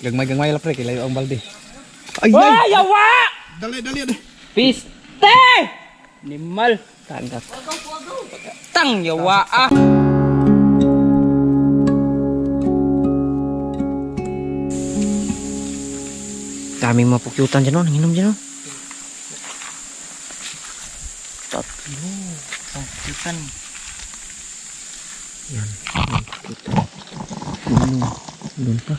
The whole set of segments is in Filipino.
Gagmay lang pre, kilayo ang balde. Ay, yawa! Dali. Piste! Animal. Tanggap. Tang, yawa ah. Daming mapukyutan dyan, nanginom dyan. Tatlo. Papukyutan. Yan. Doon pa.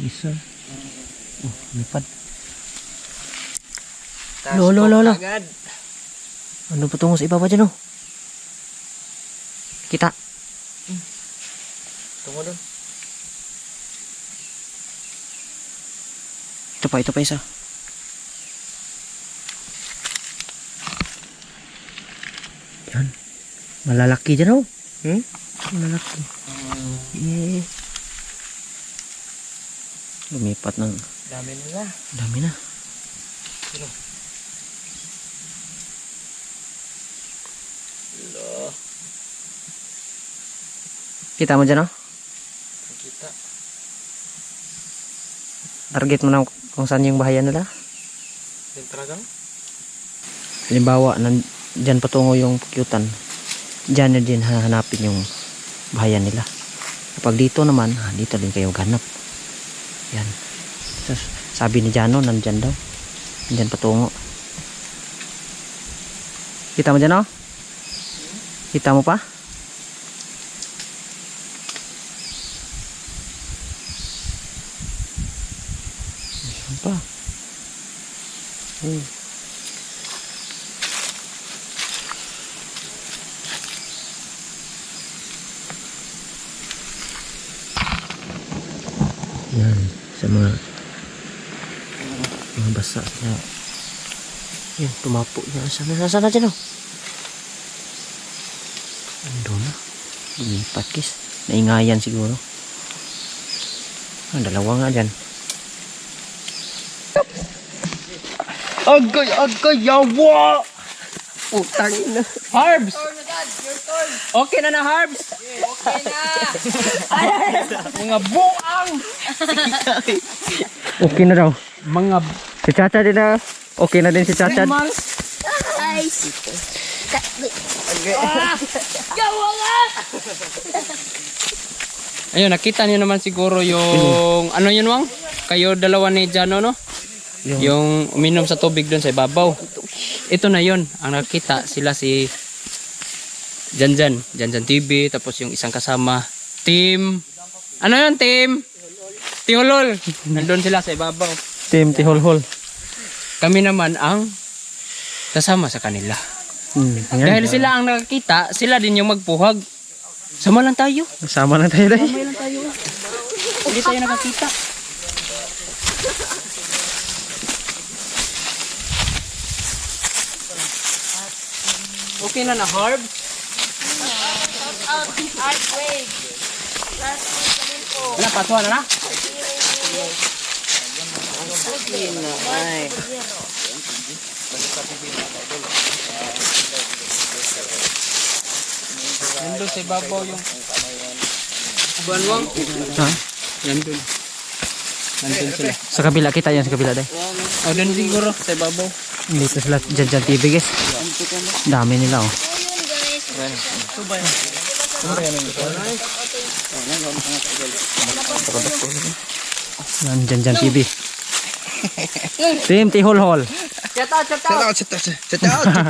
Isa. Oh, lipad. Lolo. Ano pa tungo sa ibaba dyan, oh? Kita. Tungo doon. Ito pa isa. Yan. Malalaki dyan, oh. Malalaki. Yeah. Lumipat ng... Dami na. Kita mo dyan, oh? Kita. Target mo na kung saan yung bahayan nila. Halimbawa, dyan patungo yung pukyutan. Dyan na din hahanapin yung bahayan nila. Kapag dito naman, dito din kayo ganap. Yan. Sabi ni Jano, nandyan daw. Nandyan patungo. Kita mo dyan, oh? Kita mo pa? Pa. Yan sa mga basa na yan tumapo yan sana dyan, oh. Ando na lumipat kis naingayan siguro. Dalawa nga dyan. Agay, yawa! Utang ina. Harbs! Okay na Harbs? Okay na! Mga buang! Okay na daw. Si Chacha din na. Okay na din si Chacha. Ay! Yawa nga! Ayun, nakita niyo naman siguro yung... Ano yun, Wang? Kayo dalawa ni Jano, no? Yung uminom sa tubig doon sa ibabaw. Ito na yun. Ang nakita sila si Janjan TV. Tapos yung isang kasama Team. Ano yun, Team? Tiholol. Nandun sila sa ibabaw. Team Tiholhol. Kami naman ang kasama sa kanila. Dahil sila ang nakakita, sila din yung magpuhag. Sama lang tayo. Sama lang tayo dahil. Sama lang tayo. Hindi tayo nakakita. Okay na Harb? Wala, patuwa na na? Okay na, ay. Nandun sa ibabaw yung buwanwang. Ha? Nandun sila. Sa kabila, kita yan sa kabila dahil. O, doon siguro sa ibabaw. Dito sila Janjan TV guys. Dami nila, oh. Yan, Janjan TV. Team Tiholhol. Shout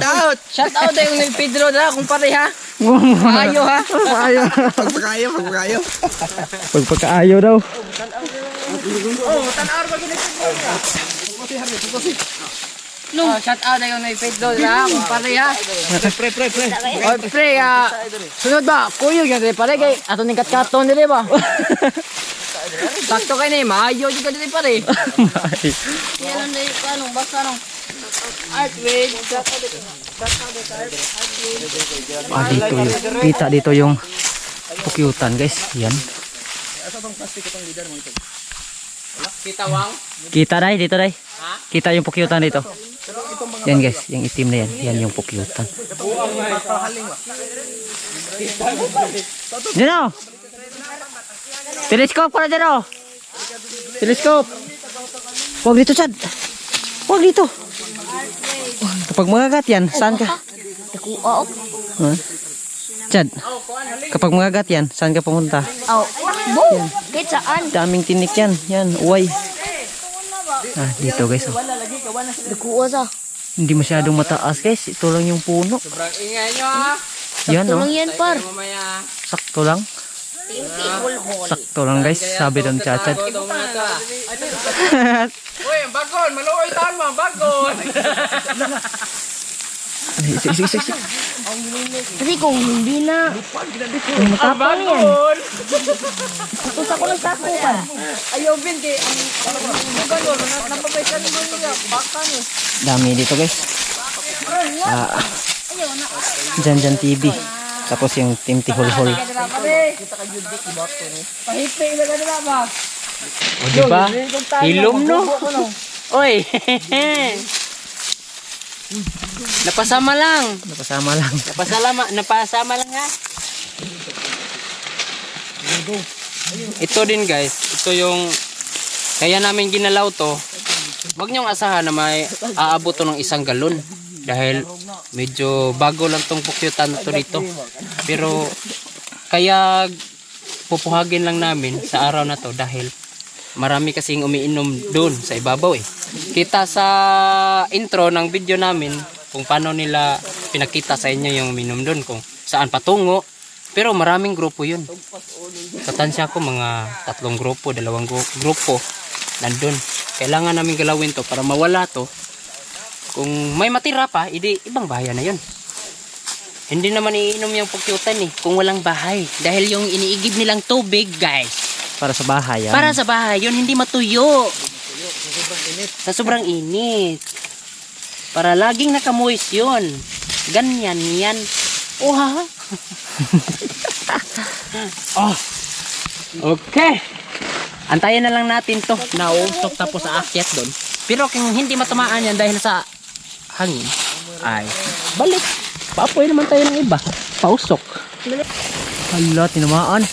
out! Shout out yung ni Pedro na kung pare ha. Ayo ha. Pagpakaayo. Pagpakaayo daw. Oh, tan-ar ba gini Pedro? Shout out yung ni Pedro na kung pare ha. Pre, sunod ba? Kuyo yan pare kay ato ning kat-katon dili ba? Sakto kay ni maayo jud dili pare. Yan ang paano basta nung Artway. Dito yung kita dito yung pukyutan guys. Yan. Kita Wang? Kita dai dito dai. Kita yung pukyutan dito. Yan guys, yung itim na yan. Yan yung pukyutan. Dino. Teleskop ko na dyan, oh. Telescope. Huwag dito, Chad. Huwag dito. Kapag magagat yan, saan ka? Nakuha ako. Huh? Chad, kapag magagat yan, saan ka pumunta? Aw. Bo. Kahit saan. Daming tinik yan. Yan, uway. Ah, dito guys. Oh. Nakuha sa. Hindi masyadong mataas guys. Ito lang yung puno. Sobrang ingay nyo ha. Yan oh. Tulong yan, par. Mamaya. Sakto lang. Sakto lang guys. Sabi ng Chachad. Uy, ang bagon. Maluoy taon mo. Ang bagon. Sige. Kasi kung hindi na. Kung Ang bagon. Tapos ako nagtako pa. Ayaw, Binti. Ang bagon. Napabaysan mo niya. Baka niyo. Dami dito guys. Jan TV. Tapos yung Team Tihol-hol. Pahipay na ganun ba? O diba? Hilom no? Oy. Napasama lang. Napasama lang. Napasama lang ha. Ito din guys. Ito yung kaya namin ginalaw to. Huwag niyong asahan na may aabot to ng 1 galon. Dahil medyo bago lang tong pukyutan na to dito. Pero kaya pupuhagin lang namin sa araw na to dahil marami kasing umiinom doon sa ibabaw eh. Kita sa intro ng video namin kung paano nila pinakita sa inyo yung umiinom doon, kung saan patungo. Pero maraming grupo yun. Katansya ko mga 3 grupo, 2 grupo nandun. Kailangan namin galawin to para mawala to. Kung may matira pa, ibang bahayan na yun. Hindi naman iinom yung pukyutan eh kung walang bahay. Dahil yung iniigib nilang tubig guys, Para sa bahay yan. para sa bahay yun, hindi matuyo. Sa sobrang init. Para laging nakamoist yun. Ganyan yan. Oh ha? Oh. Okay. Antayin na lang natin to. Nausok tapos sa akyat doon. Pero kung hindi matamaan yan dahil sa hangin, ay balik. Paapoy naman tayo ng iba. Pausok. Hala, tinamaan.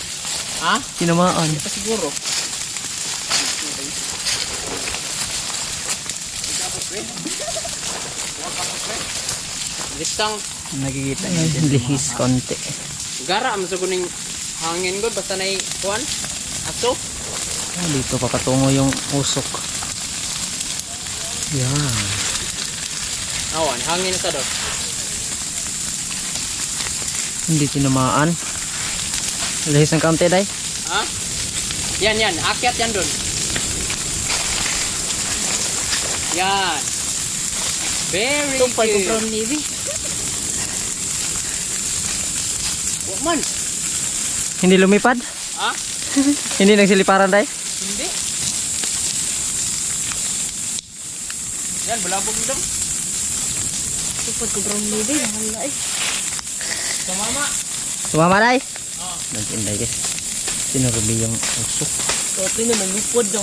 Ha? Tinamaan. Ito siguro. Listang Nakikita niyo. Lihis konti. gara ang suguning hangin god basta nay kuan aso. Ah, dito pakatungo yung usok. Yan. Awan hangin sa do. Hindi tinamaan. Lihis ng kaunti, day. Ha? Yan akyat yan doon. Yan. Very Tumpal ko good. brown navy. Wag man. Hindi lumipad? Ha? Hindi nagsiliparan, day? Hindi. Yan balabog nito. Tumpal ko brown navy. Nahala eh. Sa mama. Sumama, day? Oh. Nag-inday, guys. Sinurubi yung usok. Topi naman lupod no.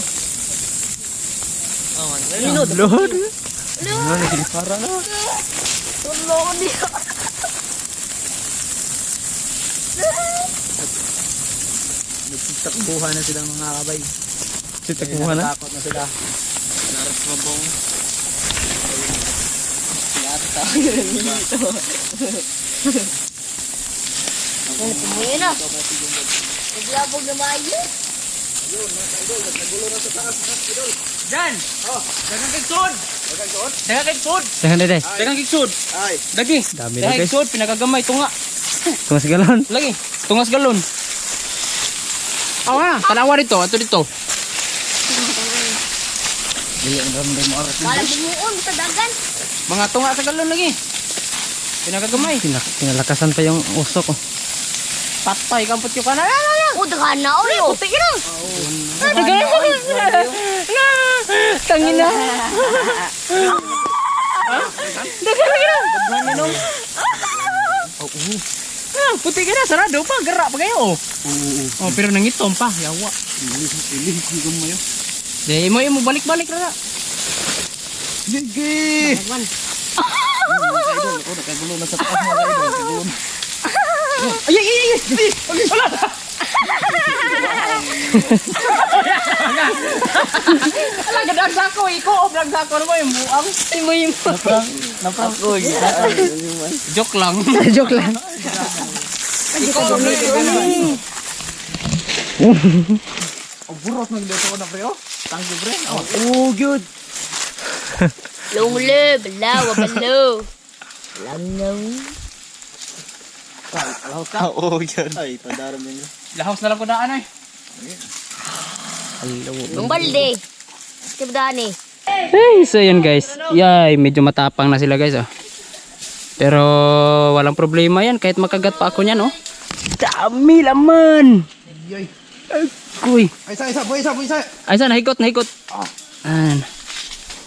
Awan. Linod. Lord! Ano, nagsiliparan na. Tulong niya. Nagsitakbuhan na sila mga kabay. Sitakbuhan na. Takot na sila. Naras mabong. Ano tumuhin na? Naglabog na maayo. Jan! Oh, dagang kigsud! Dagang kigsud! Dahan, day. Dagang kigsud! Ay! Lagi! Dami na, Dagang guys. kigsud, pinagagamay, tunga! Tumas galon. Lagi! Tungas galon! Awa, tanawa dito, ato dito. Kala bumuon sa dagan. Mga tunga sa galon lagi. Pinagagamay. Pinalakasan pa yung usok, oh. Patay, kampot yung kanan. O dagan na ori o. Puti ka na! Tangin na! Dagan lagi na! Dagan na puti ka na, sarado pa, gara pa kayo. Oh, pero nangitom pa, yawa. Di mo balik-balik na. Gigi! Ay! Wala na! Ala gadag sa ko, iko vlog sa ko mo yung buang. Ay mo yung Ako, joke lang. Joke lang. Iko Burot nagluto ko na pre oh. Thank you pre. Oh, good. Lunglo, balaw, balaw. Langaw. Oh, yun. Ay, padaram din. lahos na lang ko daan ay. Nung balde. Kibdaan eh. Hey, so yun guys. Yay, medyo matapang na sila guys oh. Pero walang problema yan kahit makagat pa ako niyan oh. Dami laman. Agoy. Ay, isa, isa. Ay sana nahikot.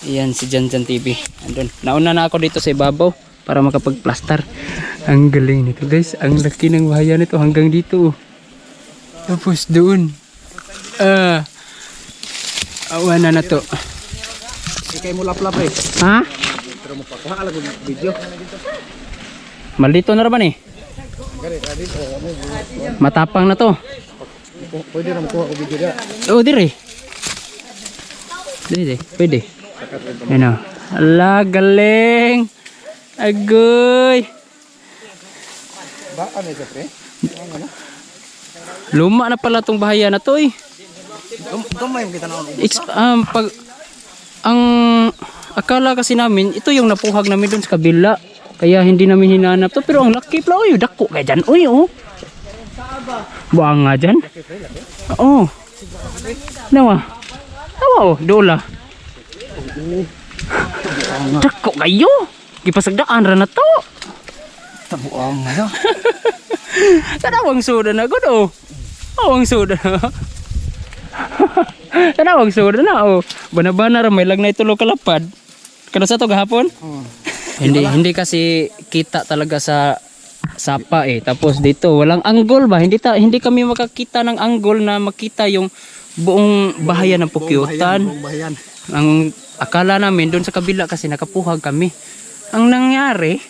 Ayan si Jan TV. Andun. Nauna na ako dito sa ibabaw para makapag-plaster. Ang galing nito guys. Ang laki ng bahaya nito hanggang dito. Tapos doon. Awan na to. Ikay mo lapla pre. Ha? Pero mo pa kuha lang video. Maldito na raman eh. Matapang na to. Pwede na makuha ko video dia. Oh, dire. Dire, pwede. Ano? Ala, galing. Agoy. Ba ano ito pre? Luma na pala tong bahaya na to eh. Gamay mo kita na. Pag ang akala kasi namin ito yung napuhag namin doon sa kabila. Kaya hindi namin hinanap to pero ang laki pala oy, dako kay diyan. Oy oh. Buang nga dyan. Oo. Nawa. Oh, dola. Dako kayo. Gipasagdaan ra na to. Tabuang ano? Tanawang soda na gud oh. Awang soda. Tanawang soda na oh. Bana-bana ra may lag na itulo kalapad. Kada sa to gahapon? Hindi kasi kita talaga sa sapa eh. Tapos dito walang angle ba? Hindi kami makakita ng angle na makita yung buong bahaya ng Pukyutan. Buong bayan. Ang akala namin doon sa kabila kasi nakapuhag kami. Ang nangyari,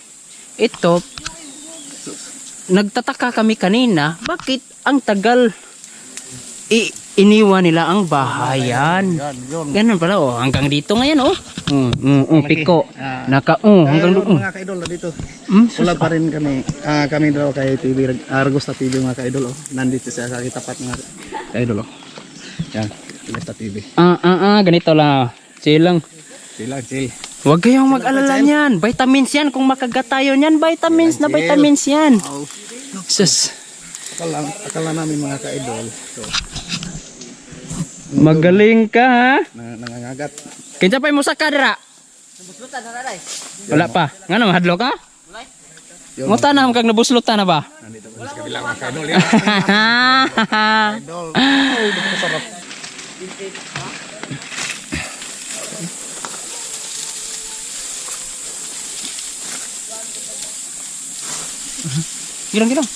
ito nagtataka kami kanina, bakit ang tagal iniwan nila ang bahayan. Yun. Ganun pala oh, hanggang dito ngayon oh. Piko. Hanggang doon. Mga ka-idol na dito. Wala pa rin kami. Kami daw kay TV Argusta TV mga ka-idol oh. Nandito sa kitapat mga ka-idol oh. Yan, Argusta TV. Ganito lang. Chill lang. Chill. Huwag kayong mag-alala niyan. Vitamins yan. Kung makagat tayo niyan, vitamins na vitamins yan. Sus. Akala namin mga ka-idol. So, Magaling ka ha. nangangagat. Kinsa pa mo sa kadra? Wala pa. Nga naman, hadlo ka? Nguta na kang nabuslutan na ba? Nandito ko sa kabila mga ka-idol. Yan. Idol. Oh, masarap. Gilang.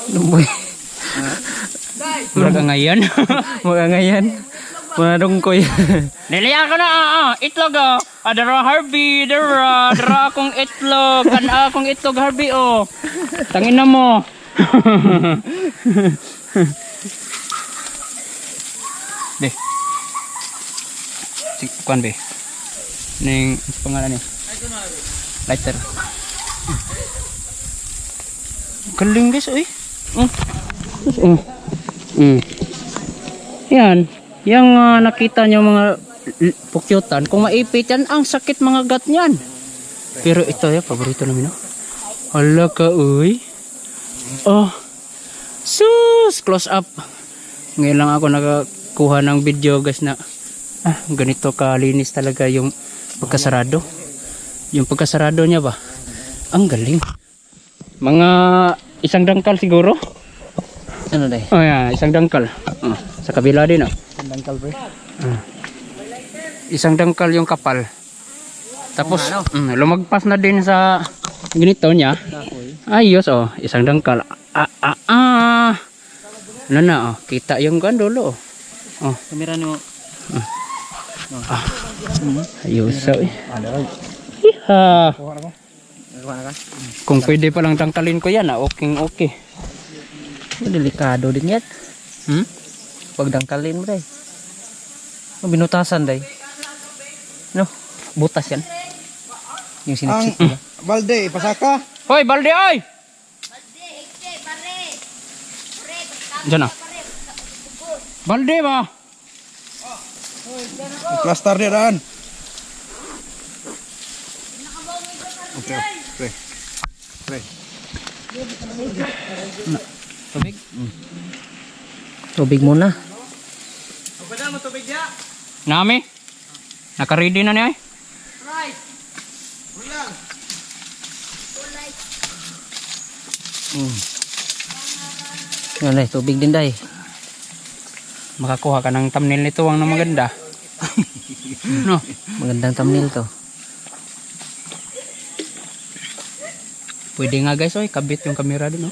Lumboy. Muraga ngayon. Marungkoy. Niliya ko na itlog oh. Adara Harvey, dara akong itlog. Kana akong itlog Harvey oh. Tangin na mo. Be. Kuan be. Ning pangalan ni. Lighter. Galing guys, oy. Yan. Yung nakita nyo mga pukyutan, kung maipit yan, ang sakit mga gat niyan. Pero ito yung paborito namin, no? Hala ka, uy. Oh. Sus! Close up. Ngayon lang ako nakakuha ng video, guys, na ganito kalinis talaga yung pagkasarado. Yung pagkasarado niya ba? Ang galing. Mga isang dangkal siguro. Ano day? Oh yeah, isang dangkal. Sa kabila din oh. Isang dangkal pre. Isang dangkal yung kapal. Tapos lumagpas na din sa ganito niya. Ayos oh, isang dangkal. Ano na oh, kita yung gandolo oh. Kamera mo. Ayos oh. Iha. Kuha na ko. Kung pwede pa lang tangkalin ko yan okay. Delikado din yan. Pag dangkalin mo day. Oh, binutasan day. No, Butas yan. yung Ang sinipsip nila. balde, pasaka. Hoy, balde oy! Diyan na. Balde ba? Plaster dia daan. Okay, okay. Okay. Tubig? Tubig muna. Nami? Naka-ready na niya eh? Yan day, tubig din day. Makakuha ka ng thumbnail nito ang na maganda. No? Magandang thumbnail to. Pwede nga guys, oy, kabit yung camera dun, no?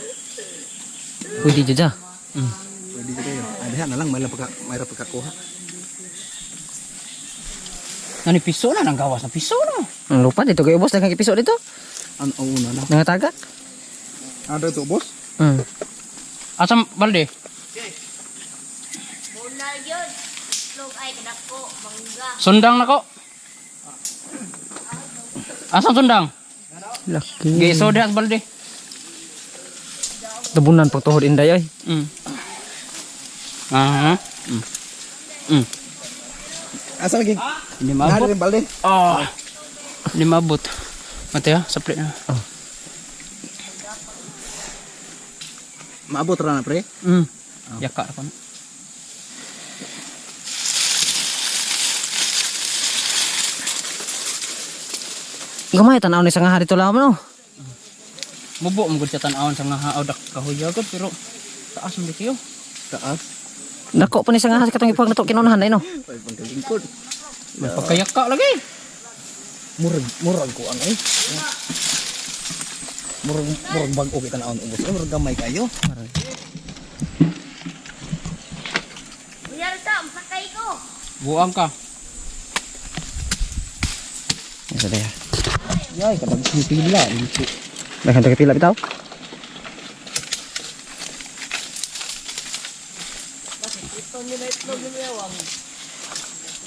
Pwede dyan. Pwede juga yun. Ada na lang may pagkakuha. Nani piso na, nang gawas na piso na. Ang lupa dito kayo boss, daghang episode dito. Ang una na. Nangatagak. Ada tu bos. Asam balde? Muna yun. Itlog ay kanako, mangga. Sundang na ko. Asam sundang? Laki. Gay soda ang balde. Tabunan pag tuhod inday ay. Aha. Asa lagi? Hindi Ada maabot. rin balde. Ah. Hindi maabot. Mati ha, saplit na. Maabot ra na pre. Yaka ako na. Gamay tanaw ni sa nga dito lang no. Mubo mo gud sa tan-awon sa nga haaw dak kahuyagod pero taas mo di kayo. Taas. Dako pa ni sa nga katong ipag nato kinunahan ay no. Pag pagkalingkod. May pagkayaka lagi. Murag ko ang ay. Murag bag-o kita na ubos. Murag gamay kayo. Buyar ta, masakay ko. Buang ka. Isa day. Yay, kadang pila. Daghang tagay pila bitaw.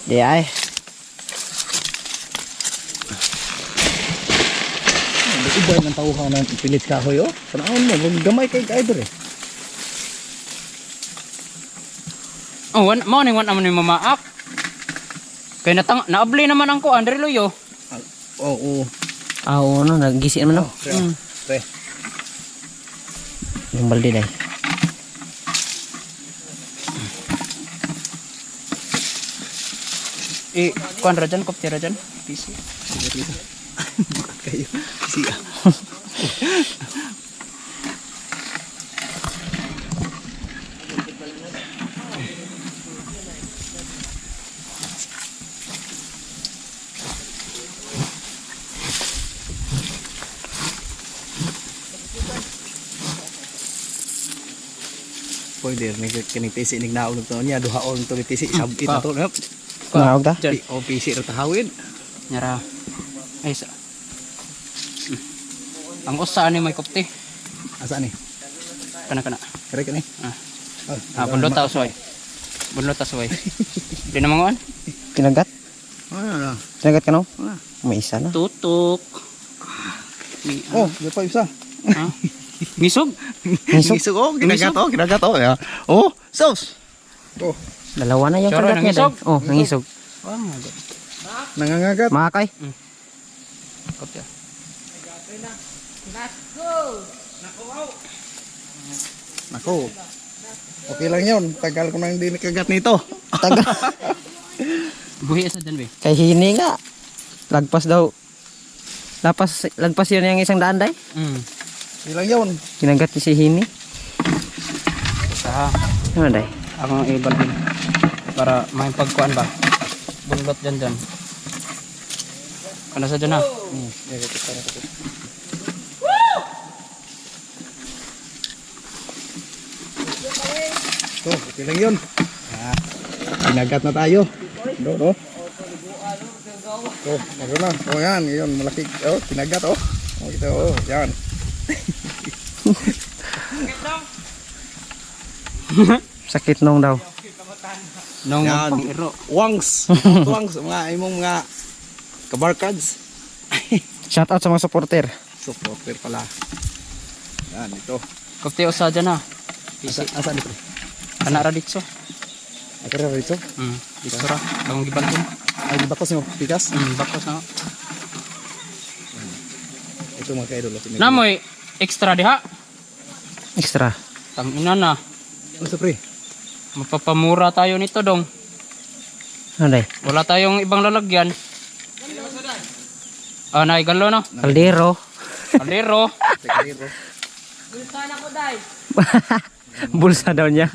Di ay. Ibay ng tawhan ng pilit kahoy oh. Tanawon mo, murag gamay kay kayo eh. Oh, morning one amo ni mamaak. Kay naabli naman ang ko Andre Loyo. Oo. Oo no, nagisi naman no. Pre. Yung balde day. Kuan ra dyan, kopti ra dyan. PC. Kayo. Siya. Pwede rin kini PC ning naon to niya duhaon to ni PC sabit na to. Nawag ta? Dyan. O PC ra tahawid. Nyara. Ay sa. Ang usa ni may kopti. Asa ni? Kana. Kare kani. Bundot ta usoy. Bundot ta usoy. Di na manguan. Kinagat? Ano? Kinagat ka no? May isa na. Tutok. Oh, di pa isa. Ha? Ngisog. Ngisog oh, kinagat oh. Ya. Oh, sauce. Oh, Dalawa na yung Sure, kagat niya day. nangisog? Oh, nangisog. Wah, magot. nangangagat. Makakay. Kopti. Nako. Okay lang 'yon. Tagal ko nang hindi nakagat nito. Taga. Buhi sa dyan, be. Kay hini nga. Lagpas daw. Lagpas yun yung isang daan day. Ilang 'yon. Kinagat ni si hini. Sa Ano day? akong ibal din. Para may pagkuan ba. Bundot dyan. Kana sa dyan ha. So, okay lang 'yon. Kinagat na tayo. Do. Oh, na. Oh, yan. Yun, malaki. Oh, kinagat, oh. Oh, ito, oh. Yan. Sakit nung daw. Nung Yan. pang-iro. Wangs. Wangs. Mga imong mga kabarkads. Shout out sa mga supporter. Supporter pala. Yan, ito. Kapti usa dyan na. Asa ni pre? Anak ra dito. Akira rito. Dito ra. Kang gibanton. Ay, di ba ko sa pikas? Bakos na. Ito mga kaidol. Namoy extra diha. Extra. Tangina na. Ano sa pre? Mapapamura tayo nito dong. Ano day? Wala tayong ibang lalagyan. Ah, naigalo na. Kaldero. Alero. Tekniro. Bulsa daw niya.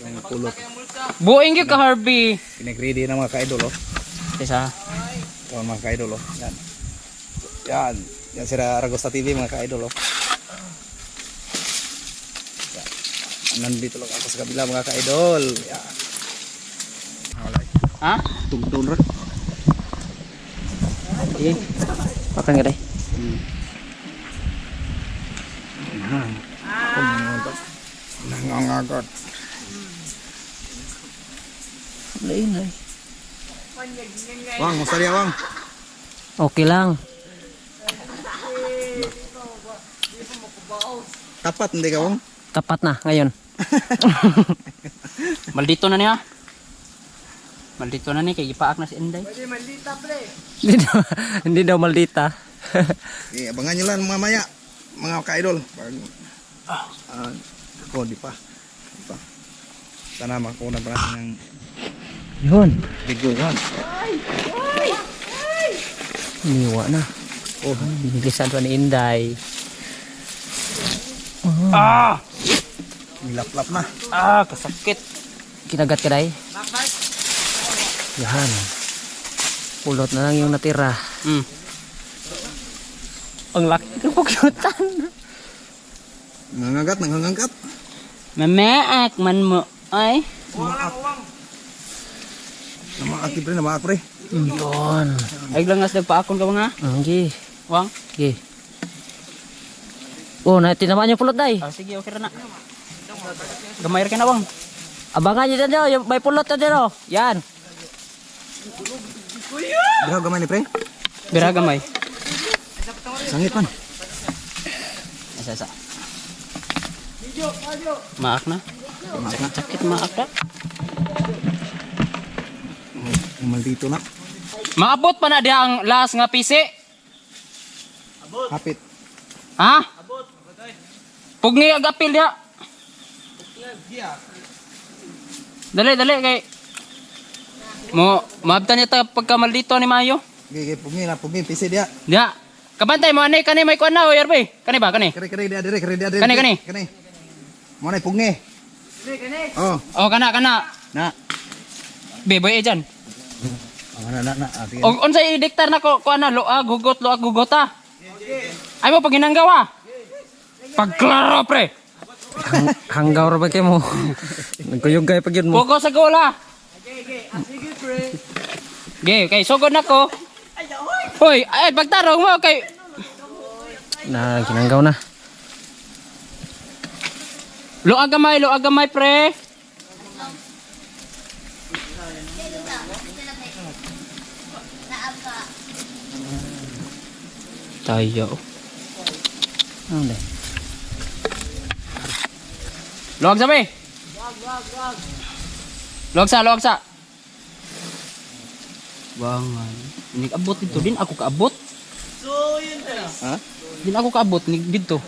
Yung pulot. Buing gyud ka Harvey. Pinag-ready na mga kaidol. Isa. Ito mga kaidol. Yan. Yan. Yan sila Ragosta TV mga kaidol. Yan. Nandito lang ako sa kabila mga kaidol. Yan. Alright. Ha? Tugtun ra. Eh. Pakan ka day. Nangangagat. Lain ay. Wang, musta dia wang? Okay lang. Tapat hindi ka wang? Tapat na ngayon. Maldito na niya. Maldito na ni kay gipaak na si Inday. Hindi daw maldita. Okay, abangan nyo lang mamaya mga ka-idol. Di pa. Sana makunan pa natin ng Yun. video yan. Niwa na. Oh, Binilisan pa ni Inday. Ah! nilaplap na. Ah, kasakit. Kinagat ka day. Yan. Pulot na lang yung natira. Ang laki ng pugyutan. Nangangagat. Mamaak man mo. Ay. Namaak pre, namaak pre. Yun. Ay lang ngas nagpaakon ka mga. Gi. Wang. Gi. Oh, tinamaan yung pulot day. Ah, sige, okay ra na. Gamay ra ka na wang. Abangan nyo dyan, yung may pulot na dyan, oh. Yan. Biraw gamay ni pre. Bira gamay. Sangit man. Asa. Maak na. Sakit maak na. Maldito na. Maabot pa na diha ang last nga pisi. Hapit. Ha? Pugni agapil diha. Dali kay maabtan niya ta pagka maldito ni Mayo. Gigi, pugni, pisi dia. Diha. Kabantay mo ani kani may kuan na o Yarbe. Kani ba kani? Kare dia dire, Kani. Mo na pugni. Oh, Oh kana. na. Beboy dyan. Oh, na. Sige. O unsay diktar na ko kuan na loag hugot ha. Ay mo pag hinanggawa. Pagklaro pre. Hanggaw ra ba kayo mo? Nagkuyog kayo pag yun mo. Pogo sa gola. Sige pre. Ge, kay sugod na ko. Hoy, ay pagtarong mo kay Na, ginanggaw na. loag gamay pre. Tayo. Ano day? Luwag sa be. Luwag sa. Bangan. Ini abot dito din ako kaabot. Ha? Din ako kaabot ni dito.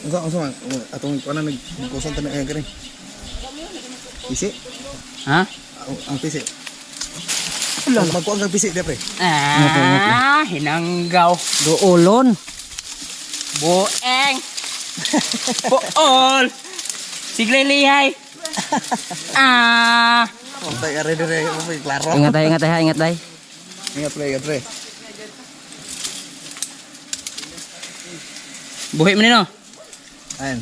Unsa man? Atong kuan na nagkusan ta na gani. Pisi? Ha? Ang pisi. Magkuan kang pisi dia pre. Ah, hinanggaw. Doolon. Bueng. Bool. Sigle lihay. Ah. Tay are dire mo klaro. Ingat day. Ingat pre. Buhi mo nino. Ayan.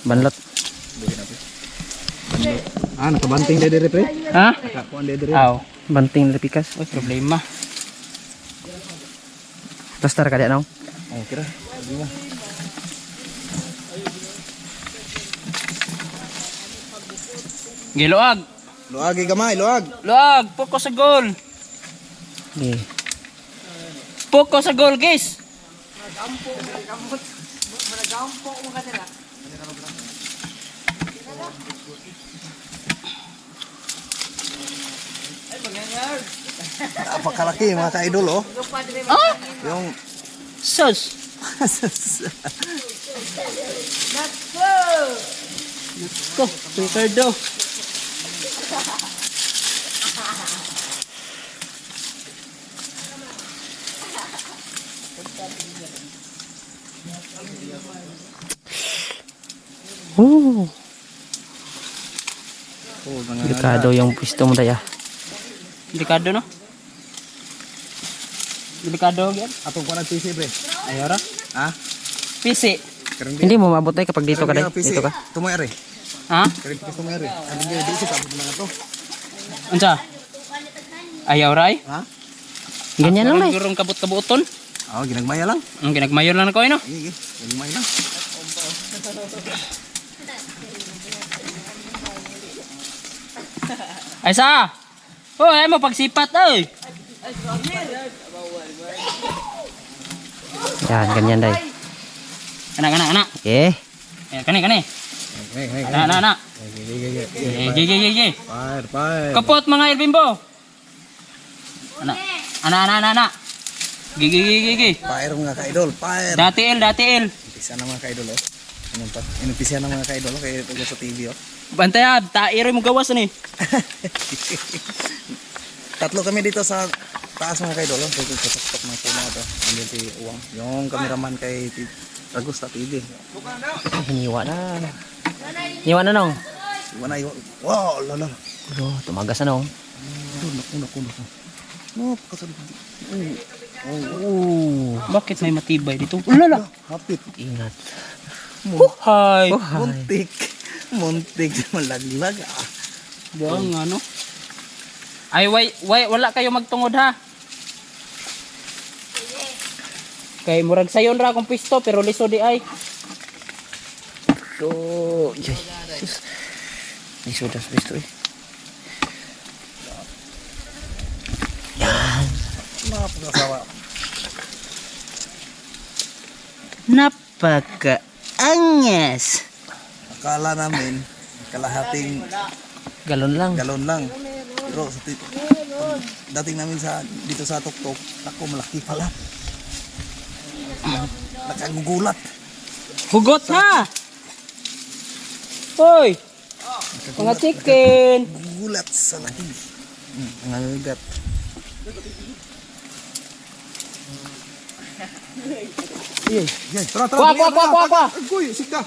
Banlot. Nakabanting dire pre. Ha? Nakakuan dire. Aw. Banting na pikas. Oy, problema. Plastar ka diyan, no? Oh, kira. Di mo. Giluag. Luag gamay, luag. Luag, poko sa goal. Okay. Poko sa goal, guys. Napakalaki mga ka-idol oh. Ah, Yung sus. Ko, Ricardo. Oh, mga delikado yung pwesto mo daya. Delikado, no? Delikado, yan. atong ko nag-PC pre. Ayora. Ha? Pisi. Karang Hindi mo maabot na kapag dito ka day. PC. Dito ka. Tumayari. Ha? Karang PC tumayari. Ano nga di sa abot mga to? Unsa? Ayaw ray? Ha? Ganyan lang day. Gurong kabut-kabuton. Oh, ginagmaya lang. Ang ginagmayon lang ako, no? Sige, ginagmaya lang. Ay sa! Oh, ay mo pagsipat, oy! Yan, ganyan day. Anak. Eh, Ayan, kani. Hey. Anak. Gigi. Fire. Kapot mga Elbimbo. Anak. Gigi. Fire mga ka-idol, fire. Dati el. Umpisa na mga ka-idol oh. Inumpisa na mga ka-idol oh, kaya ito sa TV oh. Bantay, tairo mo gawas ni. Tatlo kami dito sa taas mga kaidol. So, patok ng puno ito. Andyan si Uwang. Yung cameraman kay Ragusta TV. hiniwa na. Hiniwa na nong. Iwan na. Wow, lala. Oh, tumagas na nong. Naku. No, kasabi. Bakit may matibay dito? Ulala. Hapit. Ingat. Hi. Oh, hi. Muntik. Malaglag ah. Bang ano? Ay, wala kayo magtungod ha. Kay murag sayon ra akong pisto pero liso di ay. So, yay. May sudas pisto eh. Yan. Napakasawa. Napaka-angas. Akala namin kalahating Galon lang. galon lang. Pero sa dating namin sa dito sa tuktok, ako malaki pala. Nakagugulat. Hugot ha. Hoy. Mga chicken. Gugulat sa laki. Nangagat. Yay, tara. Kwa. Kuy, sika.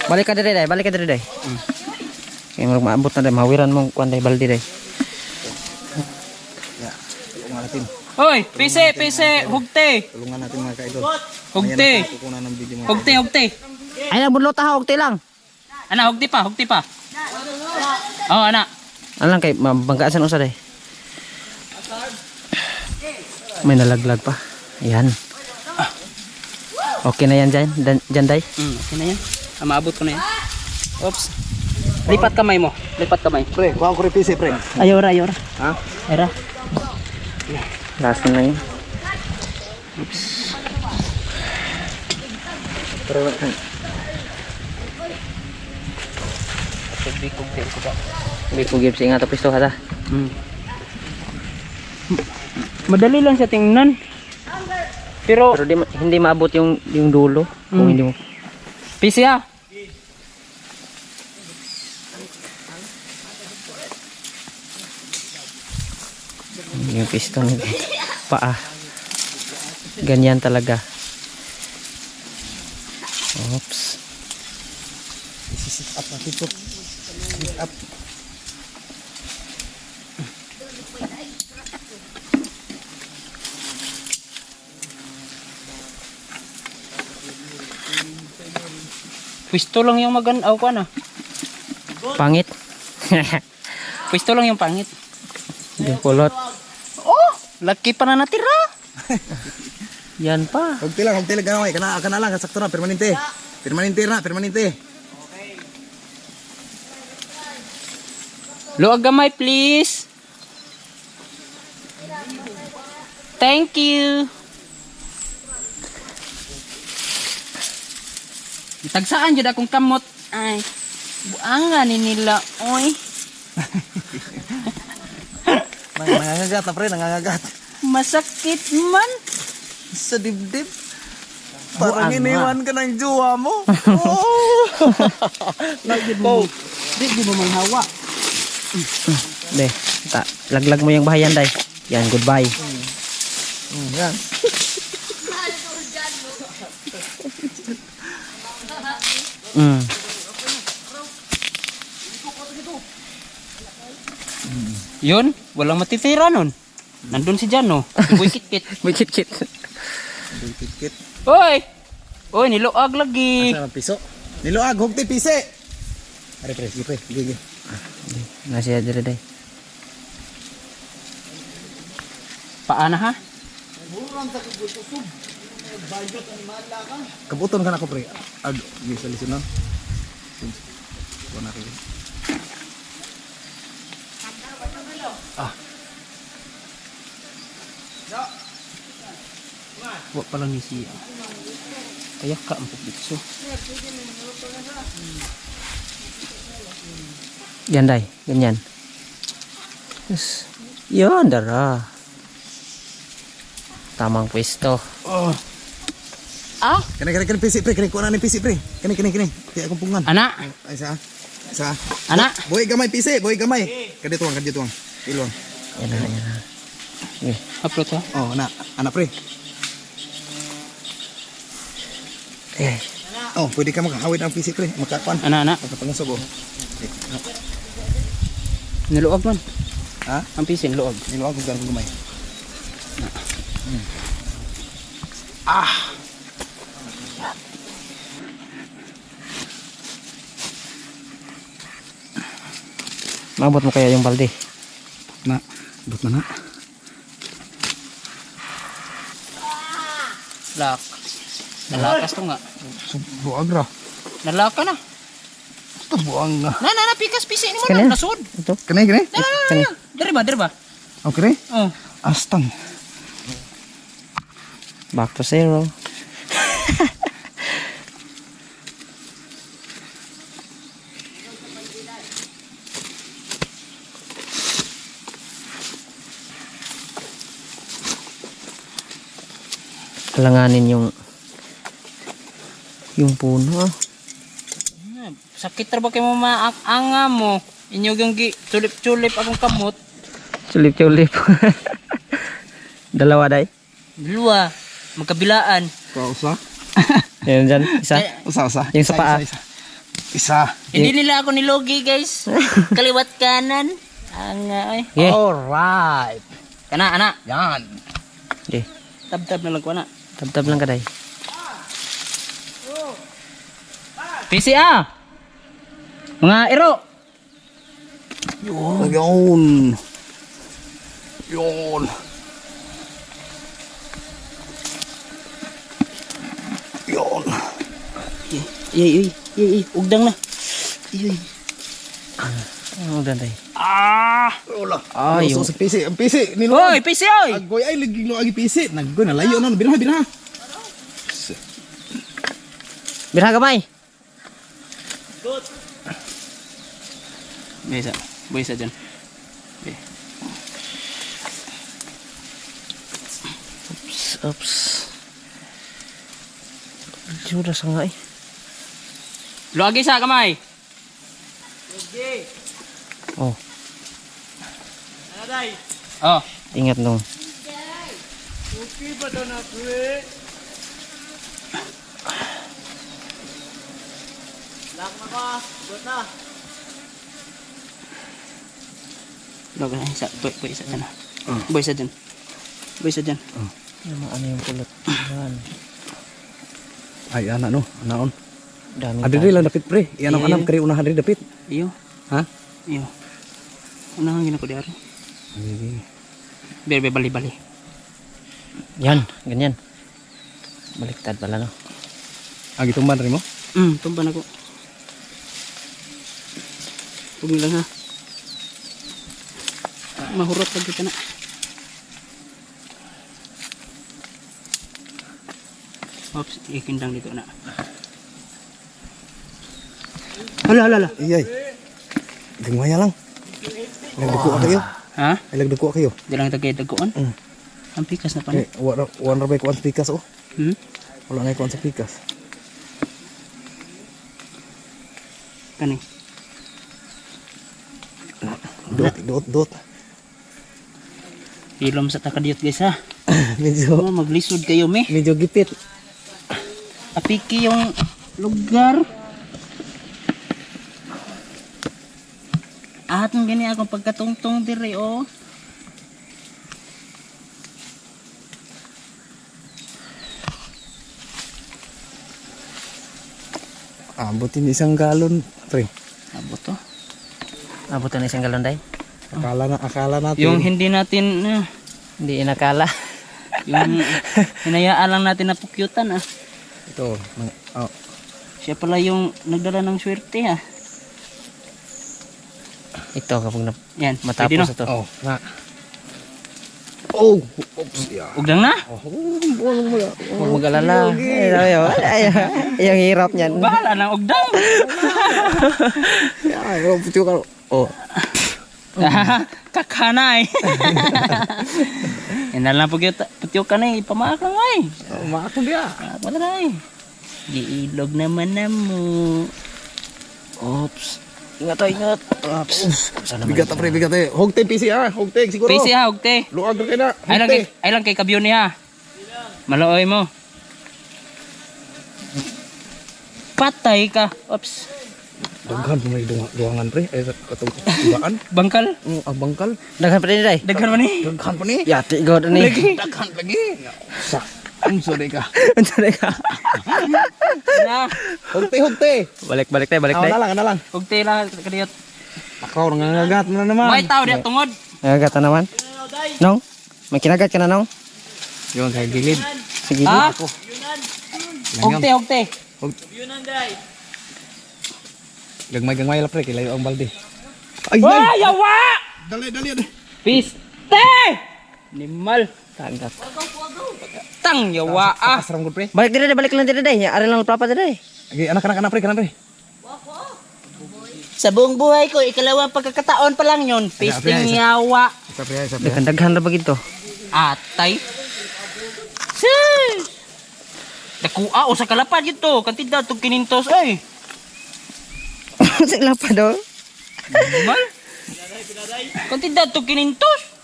Balik ka diri day. Kaya marag maabot na day. Mawiran mong kuan day baldi day. Ya, tulungan natin. Hoy, pise, hugte. Tulungan natin mga ka-idol. Hugte. Ayan, kukunan ng video mga Hugte. Ay lang budlot ha, hugti lang. Ana, hugti pa. Oh, ana. Ano lang kay mabanggaan sa usa day. May nalaglag pa. Ayan. Okay na yan dyan day. Okay na yan. Maabot ko na yan. Oops. Lipat kamay mo. Pre, kuha ko rin PC, pre. Ayora. Ha? Ayora. Last na yun. Pre, Hindi ko give siya nga tapos ito hata. Madali lang siya tingnan. Pero Pero hindi maabot yung dulo. Kung hindi mo. PC ha. Yung piston paa. Ganyan talaga. Oops. sit up natin po. Sit up. Pwisto lang yung maganda. Aw ka na. Pangit. Pwisto lang yung pangit. Yung kulot. Oh! Laki pa na natira. Yan pa. Hugti lang gamay. Kana lang, sakto na, permanente. Permanente na, permanente. Luag gamay, please. Thank you. Tagsaan jud akong kamot. Ay, buangan ni nila, oy. Nangangagat na pre, nangangagat. Masakit man. Sa dibdib. Parang iniwan ka ng jowa mo. Oh. Lagid mo. Di mo manghawa. De, laglag mo yung bahayan, day. Yan, goodbye. Yan. Mm. Yun, walang matitira nun. Nandun si Jano. Uy, kit-kit. May kit-kit. Kit-kit. Oy! Oy, niluag lagi. Asa ang piso? Niluag, hugti pise. Are pre, sige pre, sige. Nasiya diri, day. Paana ha? Kabuton ka na ko pre. Ado, bisa lisun na. Ko na kay. Wa pa lang ni siya. Kaya ka ang pupitso. Yan, day. Ganyan. Yes. Yan, dara. Tamang pwesto. Ah! Kani pisi pre, kani ko na ni pisi pre. Kani. Kaya akong pungan. Ana! Ay sa. Sa. Ana! Boy gamay pisi, boy gamay. Kadito ang. Ilong. Yan na, yan na. Okay. Upload ha? Oh, anak pre. Eh, Oh, pwede ka makahawid ang pisi pre. Makakuan. Ana! Makapangasog oh. Niluag man. Ha? Ang pisin, luag. Niluag ko gamay. maabot mo kaya yung balde. Na, but na. Lak. Nalakas to nga. Buag ra. Nalaka na. Ito buang nga. Na, pikas pisi ni mo Kanya? na. Nasud. Ito. Kani. Na. Dari ba? Okay. Oh. Astang. Back to zero. Alanganin yung puno. Sakit ra ba kay mo maanga mo? Inyo ganggi tulip-tulip akong kamot. Sulip-sulip. Dalawa, day. Dua. Magkabilaan. Usa. Yan dyan. Isa. Usa. Yung sa paa. Isa. Hindi nila ako nilogi, guys. Kaliwat kanan. Anga ay. Yeah. Alright. Kana ana. Yan. Okay. Tab-tab na lang ko na. Tab-tab lang ka, day. PCA. Mga iro. Yun. Yay. Ugdang na. Yay. Ano dan, day? Wala. Ay, So, sa PC. Ang PC. Hoy, Niluag. PC oy. Agoy ay ligig lo agi PC. Naggoy na layo na. Binaha. Birha gamay. Bisa dyan. Oops. Sudah sangay. Luagi sa kamay. Oh, Oh. ingat dong. Luagi na isa. Boy isa dyan. Boy isa dyan. Ano yung pulot? Yan. Ay, ana no. Anaon. Dami. Adiri lang dapit pre. Yan ang Iya. anam kari unahan diri dapit. Iyo. Ha? Iyo. Unahan gina ko di ari. Biar bali-bali. Yan, ganyan. Baliktad pala, no? Agi tumban rin mo? Tumban ako. Huwag lang ha. mahurot lagi ka na. Oops, ikindang dito na. Hala. Iyay. Gangmaya lang. Nagduko kayo. Ha? Ay nagduko kayo. Di lang tagay daguan. Ang pikas na pa Okay, one rabay kuan sa pikas oh. Hmm? Wala na kuan sa pikas. Kani. Dot. Ilom sa takadiyot guys ha. Medyo Oh, maglisod kayo me. medyo gipit. Apiki yung lugar. Atong gani akong pagkatungtong dire oh. Abutin isang galon, pre. Abot to. Abutan na isang galon day. Akala natin. Yung hindi natin Hindi inakala. yung hinayaan lang natin na pukyutan ah. ito. Oh. Siya pala yung nagdala ng swerte ha. Ito kapag Yan, matapos pwede no? ito. Oh, na. Oh, oops. Yeah. Ugdang na? Huwag mag-alala. Yung hirap niyan. Bahala ng ugdang. Yeah, puti ka. Oh. Kakanay. Inal na putyo ka na ipamakang ay. Maako dia. Wala na eh. Giilog naman na mo. Oops. Ingat. Oops. Bigat pre, bigat eh. Hogteg PC ah, hogteg siguro. Pisi ha, ugte. Luag ka na. Ay lang kay kabyo niya. Malooy mo. Patay ka. Oops. Daghan may duwangan pre. Ay katong dugaan. Bangkal. Ang bangkal. Daghan pa rin day. Daghan man ni. Daghan pa ni. Yati god ni. Daghan lagi. Sa. Ang sorry ka. Unsay ka? Na. Hogteg. Balik tay. Na lang. Ugte lang kadiyot. Ako nangangagat na naman. May tao diya tungod. Nagagat na naman. Nong? May kinagat ka na nong? Yung kay gilid. Sige. Ha? Ako. Ugte. Gagmay la pre, kilayo ang balde. Ay, Wah, yawa! dali. Piste! Nimal. Tagak. Tang yawa ah. Asram gud pre. Balik lang dire day. Ari lang plapa dire. Agi anak pre. Sa buong buhay ko, ikalawang pagkakataon pa lang yun. Pisting yawa. Isa pre. Daghan ra ba gito? Atay. Sis! Dakua o sa kalapad yun Kantidad itong kinintos ay. Sila pa do. Mal? Kantidad itong kinintos.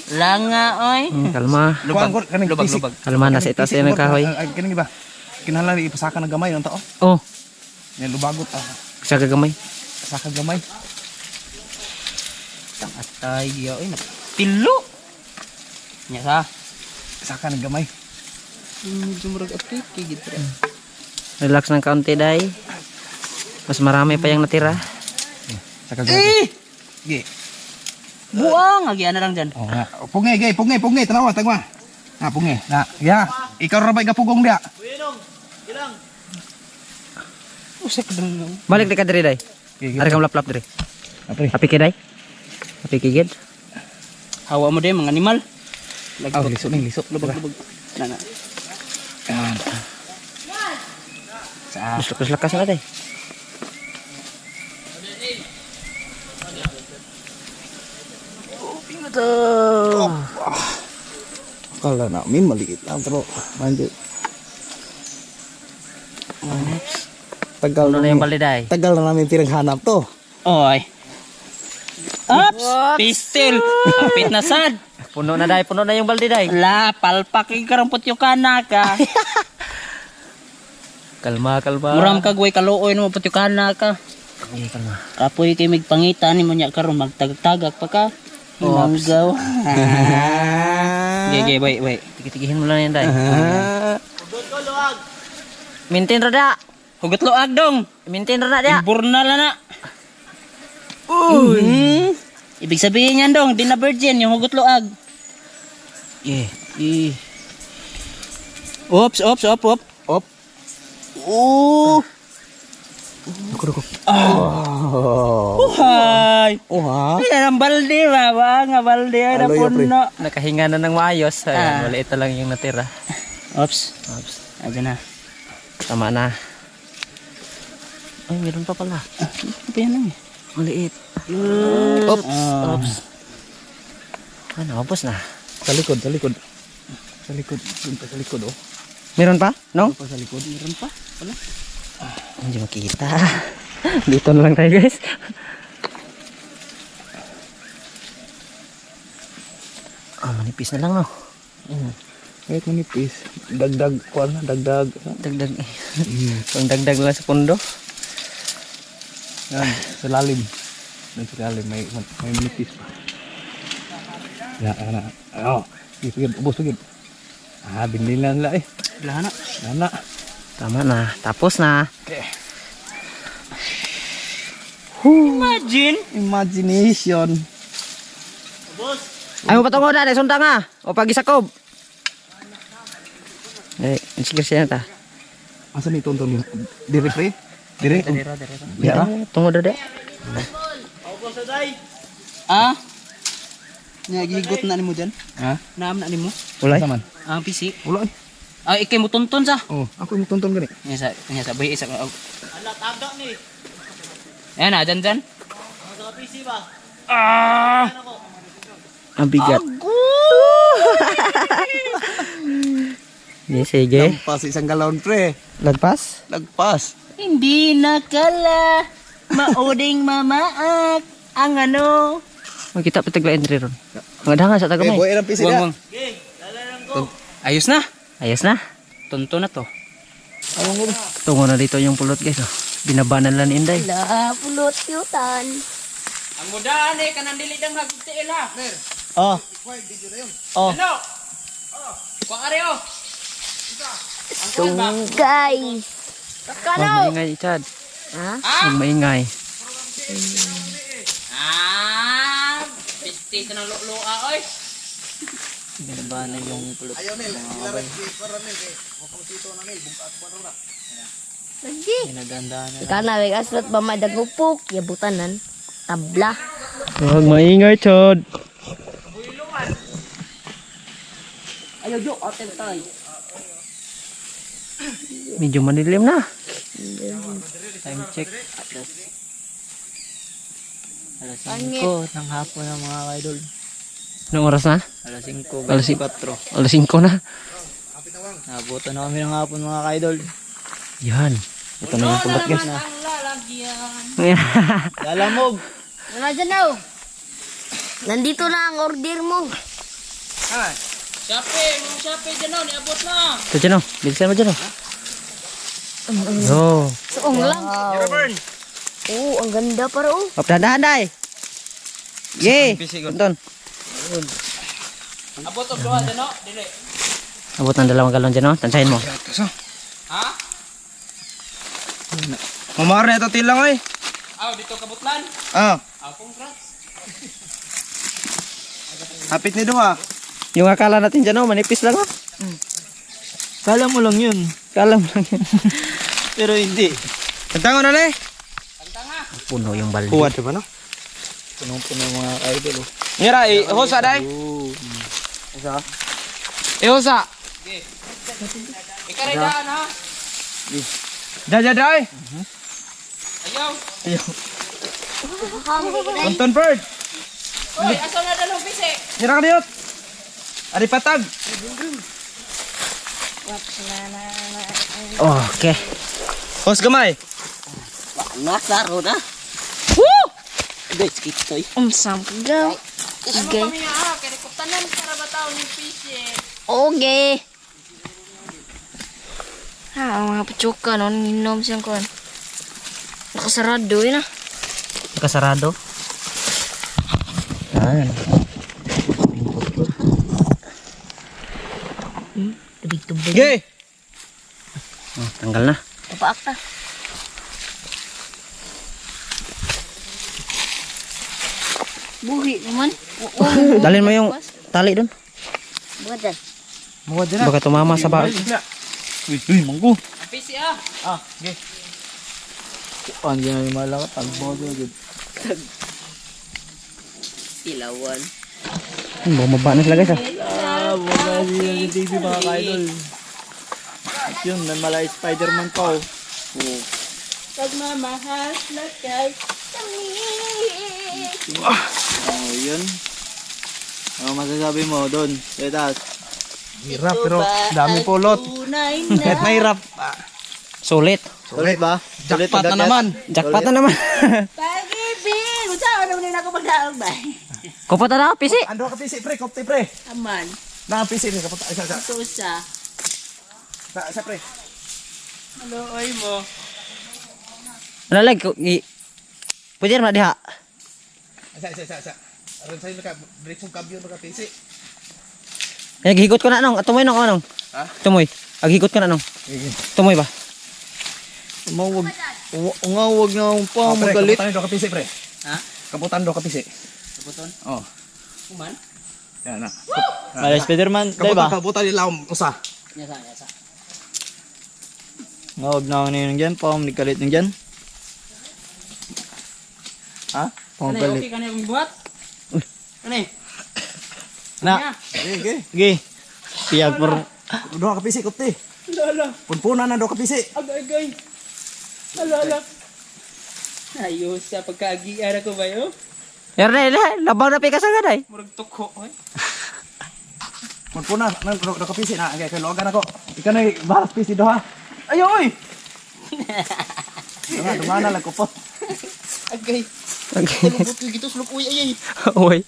Langa ay. Kalma. Lubag. Kalma na sa itaas yan ng kahoy. Kani ba? Kinahanglan ipasaka ng gamay ng tao. Oh, Yan lubagot sa gagamay. saka gamay. Tang atay ay tilo. Nya sa. Saka ng gamay. Medyo murag apiki gitu. Relax ng kaunti day. Mas marami pa yung natira. Saka gamay. Gi. Buang lagi ana lang dyan. Oh, nga. Pungi, tanawa. Ha, pungi. Na, ya. Ikaw ra ba igapugong dia? Usik dong. Balik di ka diri day. Ari kam lap diri. Apre. Api ke day. Api ke gid. Hawa mo din mga animal. Ah, lisok. Lubag. Nana. Yan. Sa Lakas na day. kala namin maliit lang pero manjut. Tagal Ano na yung balde day? Tagal na namin pinaghanap to. Oy. Ups! Pistol! Kapit na sad! Puno na yung balde day. La, palpak yung karampot yung kana ka. Kalma. Muram ka gway kaluoy mo pati yung kana ka. Kalma. Kapoy kay magpangita ni mo niya karon magtagtagak pa ka. Manggaw. Gege, wait. Tigihin mo lang yan day. Maintain rada. Hugot loag dong. Maintain rada dia. Imburnal na. Ibig sabihin yan dong, di na virgin yung hugot loag. Ops. Op. Oh. Duko. Buhay. ay. Oh ha? Yan ang balde ba? Nga balde ay na Aloy, puno. Nakahinga na ng maayos. Ayan, maliit na lang yung natira. Oops. Ayan na. Tama na. Ay, meron pa pala. Ano pa yan lang eh? Maliit. Oops. Oops. Ano, ubos na. Sa likod, sa likod. Sa likod, dun pa sa likod oh. Meron pa? No? Pa sa likod. Meron pa? Wala. Hindi makita. Dito na lang tayo guys. Manipis na lang oh. Kahit manipis. Dagdag, kuwan na, dagdag. Dagdag. Pang dagdag lang sa pundo. Yan, sa lalim. Sa lalim, may manipis pa. Ya, ana. Oh, sige, ubos lagi. Binili na nila eh. Wala na. Nana. Tama na. Tapos na. Okay. Imagine. Imagination. Ay mo patungo na. Sunda nga. O pagisakob. Eh, sige siya ta. Asa ni tonton yun? Dire pre? Dire? Ya, tunggu dada. Ah? Nagigot na ni mo dyan? Ha? Naam na ni mo? Ulay. Asa man? Ang PC. Wala eh. Ikay mo tonton sa. Oh, ako yung tonton gani. Nga sa bay isa. Ala taga ni. Ayan na, dyan. Ang bigat. Sige. Lampas isang galon pre. Lagpas. Lagpas. Hindi nakala mauding mamaak ang ano. Magkita pa tagla entry ron. Ang adanga sa tagamay. Boy, ilang pisi na. Ayos na. Ayos na. Tonto na to. Tungo na dito yung pulot guys oh. Binabanan lang ni Inday. La, pulot yutan. Ang mudaan eh, kanang dilidang hagtiil ha. Oh. Oh. Ano? Kuang ari oh. Guys. Huwag Kakano? maingay, Chad. Ha? Huwag maingay. Pisti ka ng lua oy. Binabanan yung pulot. Lagi. Pinagandaan na. Ika na, wag aslat ba madagupok. Yabutanan. Tabla. Huwag maingay, Chad. Ayaw jo, hotel tayo. Medyo manilim na. Time check. Alas 5 ng hapon ng mga idol. Anong oras na? Alas 5, Alas 24. Alas 5 na. Nabuto na kami ng hapon mga idol. Yan. Ito na yung pulot guys. Ang lalagyan. Lalamog. Wala dyan na. Nandito na ang order mo. Shopee dyan o, niabot na. Ito dyan o. Bilisan mo dyan o. Yo. Suong lang. Oo, ang ganda para oh. Dahan-dahan day. Yay. Tonton. Abot o doha dyan o, dili. Abot ng 2 galon dyan o. Tansahin mo. Ha? Mamar na ito tilang eh. Dito kabutlan. Congrats. Hapit ni duha. Yung akala natin dyan o. Manipis lang o. Kala mo lang yun. Kala mo lang yan. Pero hindi. Tantango na le. Puno yung balde. Kuwat ba no? Punong-puno mga idol oh. Mira, hosa dai. Isa. Hosa. Ikaridaan ha. Dai. Ayaw. Tonton bird. Uy, asaw na dalong pisi. Mira ka diot. Ari patag. Okay. Hos gamay. Nasaro na. Guys, kitoy. Unsam gaw. Ano kami nga kaya kuptanan para bataw ni pisi. Okay. Ang mga patsuka no, ninom siyang kon. Nakasarado yun ah. Nakasarado. Yan. Dito ba? Ge. Tanggal na. Papaak ta. Buhi naman. Dalhin mo yung tali dun. Buhat dyan. Muwa dyan Baka tumama sa bahay. Uy, manggo. Ang pisi ah. Ge. Andiyan na yung malakat. Agbago agad. Ilawan. Bumaba na sila guys ah. Wala yung TV mga ka-idol. At yun, may malay Spider-Man pa oh. Pagmamahal na kay Oh, yun. Ano masasabi mo doon? Setas. Hirap pero dami pulot. Kahit mahirap. Sulit. Sulit ba? Jackpot na naman. Jackpot na naman. Pag-ibig! Unsa ano na ako magdaog ba? Kupot na pisi. Ando ka pisi pre, kopte pre. Aman. Na pisi ni kapot isa. Ito sa. Sa pre. Maloy mo. Ano lag? Pwede na diha. Sa. Aron sa'yo ka, break yung kabyo ka pisi. Naghigot ko na nong. Tumoy nong anong. Ha? Tumoy. Aghigot ko na nong. Tumoy ba? Umawag. Ungawag na akong pa magalit. Kaputan do ka pisi pre. Ha? Kaputan do ka pisi. Kaputon? Oh. Kuman? Yan na. Malay Spider-Man, di ba? Kaputan nila usa. Yasa. Ngawag na ako na yun dyan, pa nikalit nung dyan. Ha? Pang Kanay, galit. okay kanay akong buhat? Kanay? Na, Okay. sige. Piyag por... Do ka pisi kopte. Lala. Punpuna na do ka pisi. Agay. Lala. Ayos sa pagkaagian ako ba yun? Yan na, labang na pikas agad ay. Murag tuko. Oy. Punpuna na do ka pisi na. Okay, kay logan ako. Ikaw na baras pisi do ha. Ayoy. Dumana lang ko po. Agay. Okay. Lubot ko gito sulok uy ay. Uy.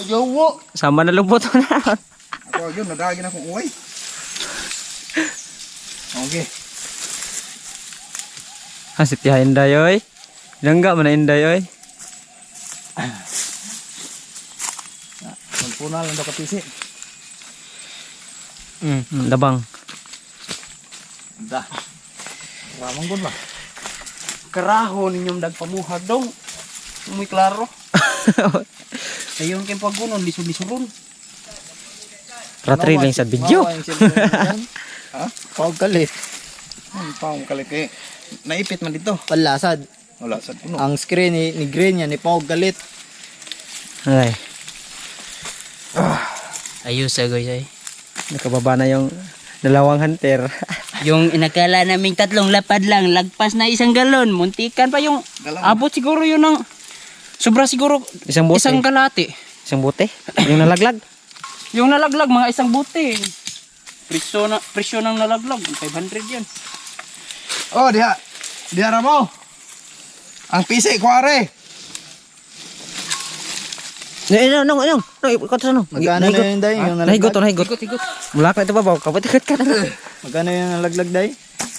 Ayaw wo. Sama na lubot na. Ako yun, nadagin akong uway. Okay. Hasit ya inday oy. Langga man inday oy. Punpuna lang do ka pisi. Labang. Da. Ramang gud ba? Karaho ninyong dagpamuhag dong. Muy klaro. Ayun kay pagunon lisod-lisoron. Ratri lang sa video. Ha? Pang galit. Pang kalike. Naipit man dito. Palasad. Wala sa puno. Ang screen ni Green yan, ni Pang galit. Ay, Ayos sa guys ay. nakababa na yung dalawang hunter. Yung inakala naming 3 lapad lang, lagpas na 1 galon. Muntikan pa yung abot siguro yun ng sobra siguro Isang bote. isang kalate. Isang bote. Yung nalaglag. Yung nalaglag mga 1 bote. Presyo ng nalaglag 500 yan. Oh, diha. Diha ra mo. Ang pisi kuare. No, ikot sa no. Magkano na yun, Day? Yung Nahigot, nalaglag? nahigot. Ikot. Mulak na ito ba? Kapit-ikot ka na. Magkano yung nalaglag, Day?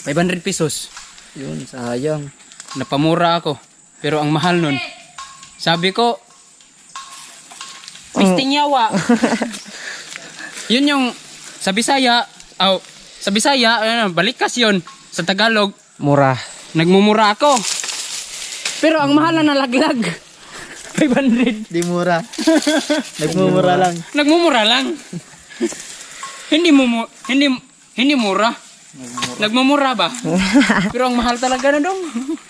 500 pesos. Yun, sayang. Napamura ako. Pero ang mahal nun. Sabi ko, pisting yawa. Yun yung sa Bisaya, balikas yun. Sa Tagalog, Mura. nagmumura ako. Pero ang mahal na nalaglag. 500. Di mura. Nagmumura lang. Nagmumura lang. hindi mura. Nagmumura ba? Pero ang mahal talaga na dong.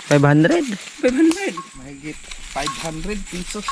500. 500. Mahigit 500 pesos.